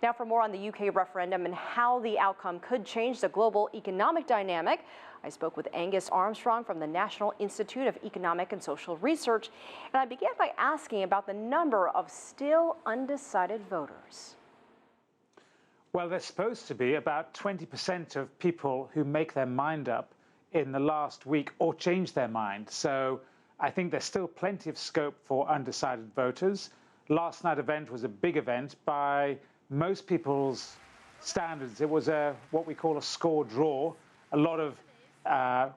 Now, for more on the UK referendum and how the outcome could change the global economic dynamic, I spoke with Angus Armstrong from the National Institute of Economic and Social Research, and I began by asking about the number of still undecided voters. Well, there's supposed to be about 20% of people who make their mind up in the last week or change their mind. So I think there's still plenty of scope for undecided voters. Last night's event was a big event by most people's standards. It was what we call a score draw. A lot of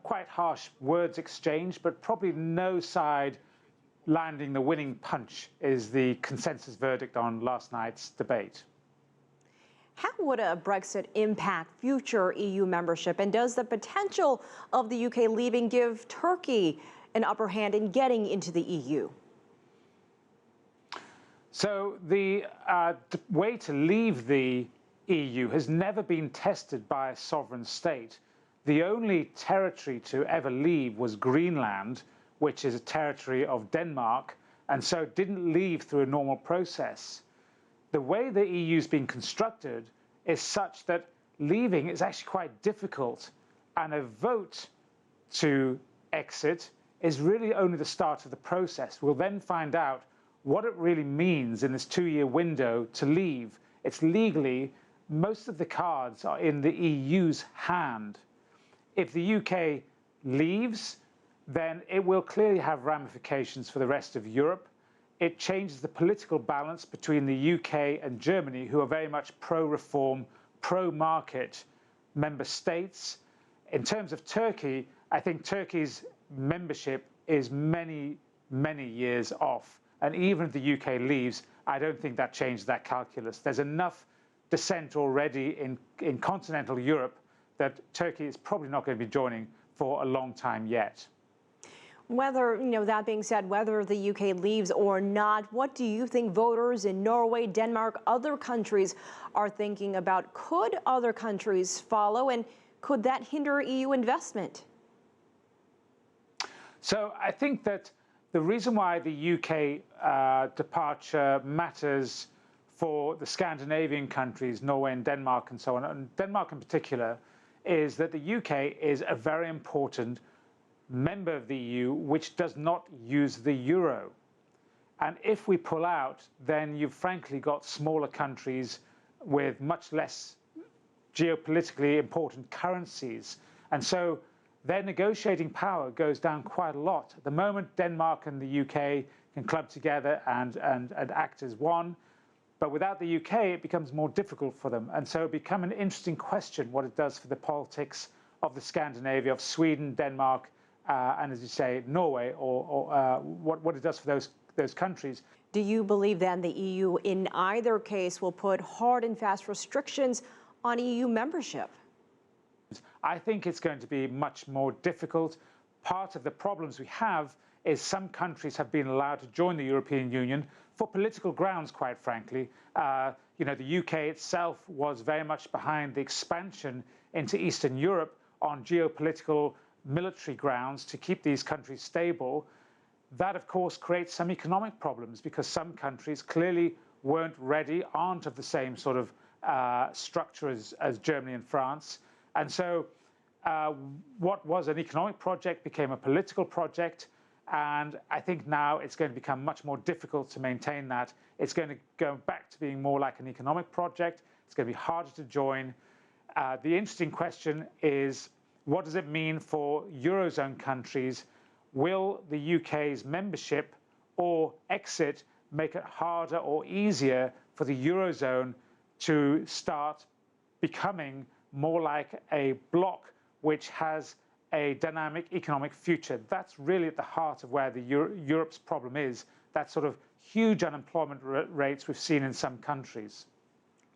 quite harsh words exchanged, but probably no side landing the winning punch is the consensus verdict on last night's debate. How would a Brexit impact future EU membership? And does the potential of the UK leaving give Turkey an upper hand in getting into the EU? So the way to leave the EU has never been tested by a sovereign state. The only territory to ever leave was Greenland, which is a territory of Denmark, and so didn't leave through a normal process. The way the EU's been constructed is such that leaving is actually quite difficult, and a vote to exit is really only the start of the process. We'll then find out what it really means in this 2-year window to leave. It's legally, most of the cards are in the EU's hand. If the UK leaves, then it will clearly have ramifications for the rest of Europe. It changes the political balance between the UK and Germany, who are very much pro-reform, pro-market member states. In terms of Turkey, I think Turkey's membership is many, many years off. And even if the UK leaves, I don't think that changes that calculus. There's enough dissent already in continental Europe that Turkey is probably not going to be joining for a long time yet. Whether, that being said, whether the UK leaves or not, what do you think voters in Norway, Denmark, other countries are thinking about? Could other countries follow, and could that hinder EU investment? So I think that the reason why the UK departure matters for the Scandinavian countries, Norway and Denmark and so on, and Denmark in particular, is that the UK is a very important member of the EU which does not use the euro. And if we pull out, then you've frankly got smaller countries with much less geopolitically important currencies. And so their negotiating power goes down quite a lot. At the moment, Denmark and the UK can club together and act as one. But without the UK, it becomes more difficult for them. And so it becomes an interesting question what it does for the politics of the Scandinavia, of Sweden, Denmark, and as you say, Norway, or what it does for those countries. Do you believe then the EU in either case will put hard and fast restrictions on EU membership? I think it's going to be much more difficult. Part of the problems we have is some countries have been allowed to join the European Union for political grounds, quite frankly. The UK itself was very much behind the expansion into Eastern Europe on geopolitical military grounds to keep these countries stable. That, of course, creates some economic problems because some countries clearly weren't ready, aren't of the same sort of structure as Germany and France. And so what was an economic project became a political project. And I think now it's going to become much more difficult to maintain that. It's going to go back to being more like an economic project. It's going to be harder to join. The interesting question is, what does it mean for Eurozone countries? Will the UK's membership or exit make it harder or easier for the Eurozone to start becoming more like a bloc which has a dynamic economic future? That's really at the heart of where Europe's problem is, that sort of huge unemployment rates we've seen in some countries.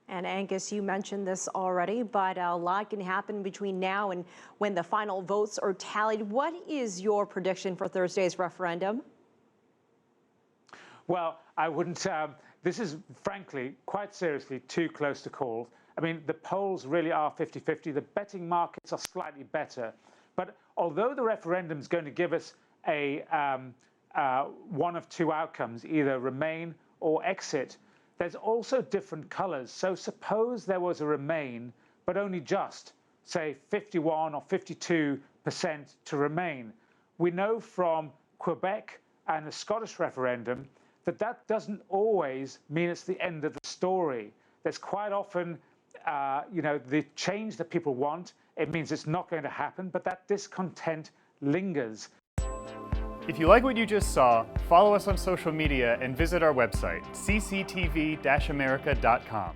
And Angus, you mentioned this already, but a lot can happen between now and when the final votes are tallied. What is your prediction for Thursday's referendum? Well, I wouldn't. This is, frankly, quite seriously too close to call. I mean, the polls really are 50-50. The betting markets are slightly better. But although the referendum is going to give us a one of two outcomes, either remain or exit, There's also different colours. So suppose there was a Remain, but only just, say, 51 or 52% to Remain. We know from Quebec and the Scottish referendum that that doesn't always mean it's the end of the story. There's quite often, the change that people want, it means it's not going to happen, but that discontent lingers. If you like what you just saw, follow us on social media and visit our website, CCTV-America.com.